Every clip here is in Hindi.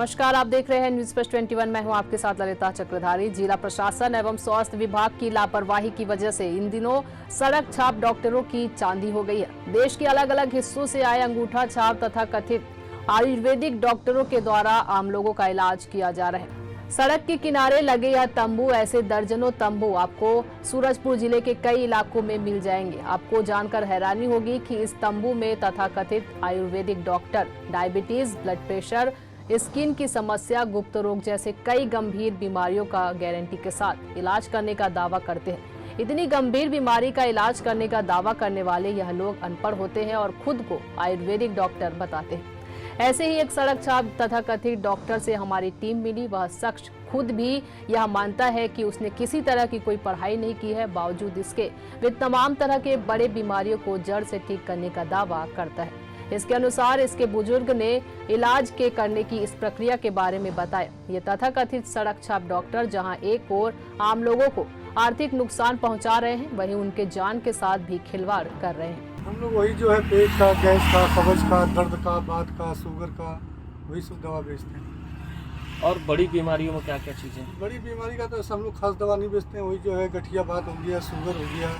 नमस्कार, आप देख रहे हैं न्यूज प्लस 21। मैं हूं आपके साथ ललिता चक्रधारी। जिला प्रशासन एवं स्वास्थ्य विभाग की लापरवाही की वजह से इन दिनों सड़क छाप डॉक्टरों की चांदी हो गई है। देश के अलग अलग हिस्सों से आए अंगूठा छाप तथा कथित आयुर्वेदिक डॉक्टरों के द्वारा आम लोगों का इलाज किया जा रहा है। सड़क के किनारे लगे यह तंबू, ऐसे दर्जनों तंबू आपको सूरजपुर जिले के कई इलाकों में मिल जाएंगे। आपको जानकर हैरानी होगी कि इस तंबू में तथाकथित Ayurvedic doctor diabetes, blood pressure, skin की समस्या, गुप्त रोग जैसे कई गंभीर बीमारियों का गारंटी के साथ इलाज करने का दावा करते हैं। इतनी गंभीर बीमारी का इलाज करने का दावा करने वाले यह लोग अनपढ़ होते हैं और खुद को आयुर्वेदिक डॉक्टर बताते हैं। ऐसे ही एक सड़क छाप तथा कथित डॉक्टर से हमारी टीम मिली। वह शख्स खुद भी यह मानता है कि उसने किसी तरह की कोई पढ़ाई नहीं की है, बावजूद इसके वे तमाम तरह के बड़े बीमारियों को जड़ से ठीक करने का दावा करता है। इसके अनुसार इसके बुजुर्ग ने इलाज के करने की इस प्रक्रिया के बारे में बताया। ये तथाकथित सड़क छाप डॉक्टर जहां एक ओर आम लोगों को आर्थिक नुकसान पहुंचा रहे हैं, वहीं उनके जान के साथ भी खिलवाड़ कर रहे हैं। हम लोग वही जो है पेट का, गैस का, कब्ज का, दर्द का, बात का, शुगर का, वही सब दवा बेचते हैं। और बड़ी बीमारियों में क्या क्या चीज़ें? बड़ी बीमारी का तो हम लोग खास दवा नहीं बेचते हैं। वही जो है गठिया बात हो गया, शुगर हो गया,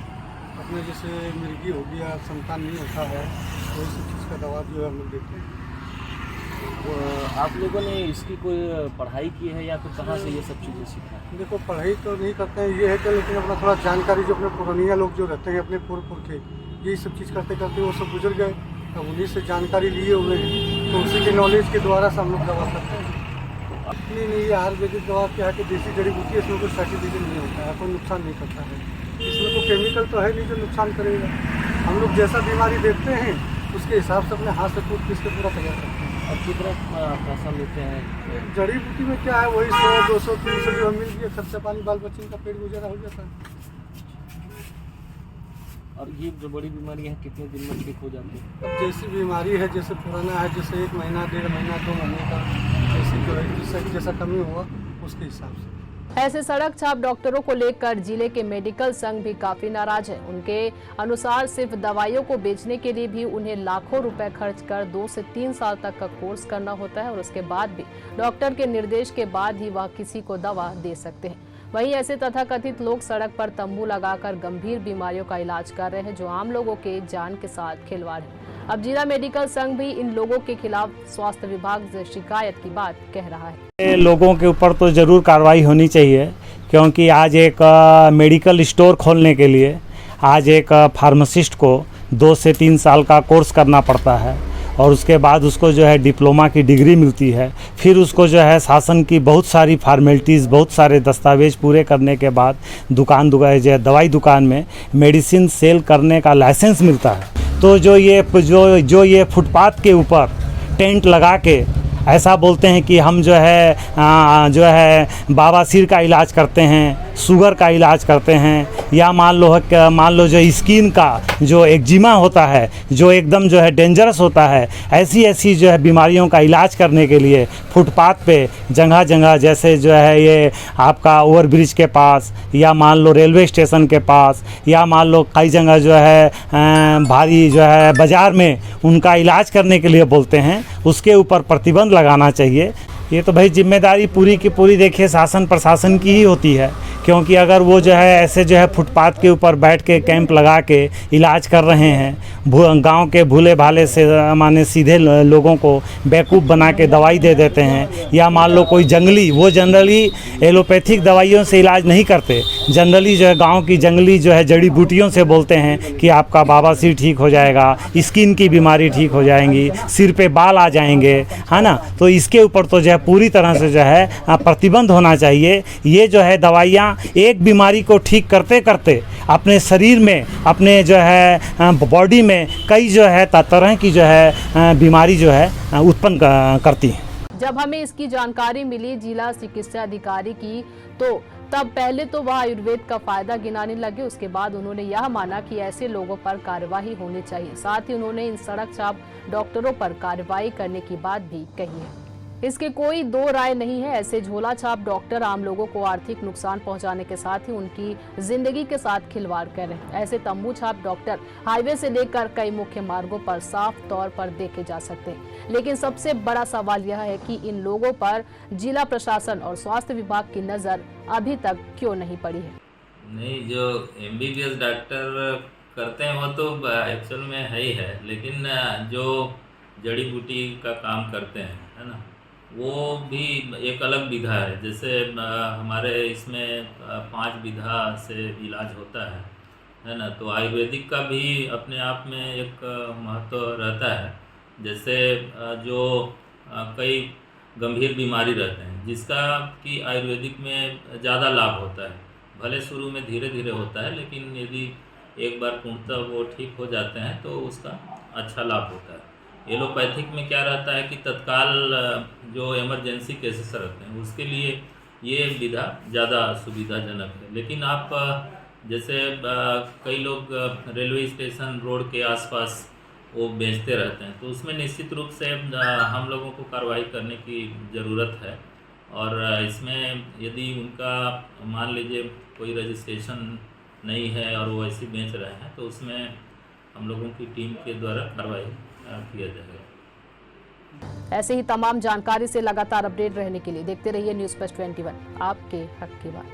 अपने जैसे मिर्गी हो गया, संतान नहीं होता है, वही सब चीज़ का दवा जो है हम लोग देते हैं। आप लोगों ने इसकी कोई पढ़ाई की है या फिर कहाँ से ये सब चीज़ें सीखा है? देखो, पढ़ाई तो नहीं करते हैं, ये है कि लेकिन अपना थोड़ा जानकारी जो अपने पुरानिया लोग जो रहते हैं, अपने पूर्व पुरखे, यही सब चीज़ करते करते वो सब गुजर गए। अब उन्हीं से जानकारी लिए हुए हैं, तो उसी के नॉलेज के द्वारा से हम लोग दवा करते हैं। नहीं, आयुर्वेदिक दवा क्या है कि देसी जड़ी बूटी है, इसमें कोई सर्टिफिकेट नहीं होता है, कोई नुकसान नहीं करता है। इसमें तो केमिकल तो है नहीं जो नुकसान करेगा। हम लोग जैसा बीमारी देखते हैं उसके हिसाब से अपने हाथ से कूट पीस के पूरा तैयार करते हैं। और कितना पैसा लेते हैं? जड़ी बूटी में क्या है, वही 100, 200, 300 जो मिल गया, खर्चा पानी बाल बच्चे का पेट गुजारा हो जाता है। और ये जो बड़ी बीमारी है कितने दिन में ठीक हो जाती है? अब जैसी बीमारी है, जैसे पुराना है, जैसे 1 महीना, 1.5 महीना, 2 महीने का, जैसे जो है जैसा कमी हुआ उसके हिसाब से। ऐसे सड़क छाप डॉक्टरों को लेकर जिले के मेडिकल संघ भी काफी नाराज है। उनके अनुसार सिर्फ दवाइयों को बेचने के लिए भी उन्हें लाखों रुपए खर्च कर 2 से 3 साल तक का कोर्स करना होता है और उसके बाद भी डॉक्टर के निर्देश के बाद ही वह किसी को दवा दे सकते हैं। वहीं ऐसे तथाकथित लोग सड़क पर तंबू लगाकर गंभीर बीमारियों का इलाज कर रहे हैं, जो आम लोगों के जान के साथ खिलवाड़ है। अब जिला मेडिकल संघ भी इन लोगों के खिलाफ स्वास्थ्य विभाग से शिकायत की बात कह रहा है। लोगों के ऊपर तो ज़रूर कार्रवाई होनी चाहिए, क्योंकि आज एक मेडिकल स्टोर खोलने के लिए आज एक फार्मासिस्ट को 2 से 3 साल का कोर्स करना पड़ता है और उसके बाद उसको जो है डिप्लोमा की डिग्री मिलती है। फिर उसको जो है शासन की बहुत सारी फार्मेलिटीज़, बहुत सारे दस्तावेज पूरे करने के बाद जो दवाई दुकान में मेडिसिन सेल करने का लाइसेंस मिलता है। तो जो ये फुटपाथ के ऊपर टेंट लगा के ऐसा बोलते हैं कि हम जो है बवासीर का इलाज करते हैं, शुगर का इलाज करते हैं, या मान लो जो स्किन का जो एक्जिमा होता है, जो एकदम जो है डेंजरस होता है, ऐसी जो है बीमारियों का इलाज करने के लिए फुटपाथ पे जगह जगह, जैसे जो है ये आपका ओवरब्रिज के पास, या मान लो रेलवे स्टेशन के पास, या मान लो कई जगह जो है भारी जो है बाज़ार में उनका इलाज करने के लिए बोलते हैं। उसके ऊपर प्रतिबंध लगाना चाहिए। ये तो भाई जिम्मेदारी पूरी की पूरी देखिए शासन प्रशासन की ही होती है, क्योंकि अगर वो जो है ऐसे जो है फुटपाथ के ऊपर बैठ के कैंप लगा के इलाज कर रहे हैं, गांव के भूले भाले से माने सीधे लोगों को बेवकूफ़ बना के दवाई दे देते हैं, या मान लो कोई जंगली, वो जनरली एलोपैथिक दवाइयों से इलाज नहीं करते, जनरली जो है गाँव की जंगली जो है जड़ी बूटियों से बोलते हैं कि आपका बवासीर ठीक हो जाएगा, स्किन की बीमारी ठीक हो जाएंगी, सिर पे बाल आ जाएंगे, है ना। तो इसके ऊपर तो जो है पूरी तरह से जो है प्रतिबंध होना चाहिए। ये जो है दवाइयाँ एक बीमारी को ठीक करते करते अपने शरीर में, अपने जो है बॉडी में कई जो है तरह की जो है बीमारी जो है उत्पन्न करती है। जब हमें इसकी जानकारी मिली जिला चिकित्सा अधिकारी की, तो तब पहले तो वह आयुर्वेद का फायदा गिनाने लगे। उसके बाद उन्होंने यह माना कि ऐसे लोगों पर कार्यवाही होनी चाहिए। साथ ही उन्होंने इन सड़क छाप डॉक्टरों पर कार्यवाही करने की बात भी कही है। इसके कोई दो राय नहीं है। ऐसे झोला छाप डॉक्टर आम लोगों को आर्थिक नुकसान पहुंचाने के साथ ही उनकी जिंदगी के साथ खिलवाड़ कर रहे हैं। ऐसे तंबू छाप डॉक्टर हाईवे से लेकर कई मुख्य मार्गों पर साफ तौर पर देखे जा सकते हैं। लेकिन सबसे बड़ा सवाल यह है कि इन लोगों पर जिला प्रशासन और स्वास्थ्य विभाग की नजर अभी तक क्यों नहीं पड़ी है। नहीं, जो MBBS डॉक्टर करते हैं वो तो एक्चुअल में है ही है, लेकिन जो जड़ी बूटी का काम करते हैं, है ना, वो भी एक अलग विधा है। जैसे हमारे इसमें 5 विधा से इलाज होता है ना। तो आयुर्वेदिक का भी अपने आप में एक महत्व रहता है। जैसे जो कई गंभीर बीमारी रहते हैं जिसका कि आयुर्वेदिक में ज़्यादा लाभ होता है। भले शुरू में धीरे धीरे होता है, लेकिन यदि एक बार पूर्णतः वो ठीक हो जाते हैं तो उसका अच्छा लाभ होता है। एलोपैथिक में क्या रहता है कि तत्काल जो इमरजेंसी केसेस रहते हैं उसके लिए ये विधा ज़्यादा सुविधाजनक है। लेकिन आप जैसे कई लोग रेलवे स्टेशन रोड के आसपास वो बेचते रहते हैं, तो उसमें निश्चित रूप से हम लोगों को कार्रवाई करने की ज़रूरत है। और इसमें यदि उनका मान लीजिए कोई रजिस्ट्रेशन नहीं है और वो ऐसे बेच रहे हैं, तो उसमें हम लोगों की टीम के द्वारा कार्रवाई किया जाएगा। ऐसे ही तमाम जानकारी से लगातार अपडेट रहने के लिए देखते रहिए न्यूज़ फर्स्ट 21, आपके हक की बात।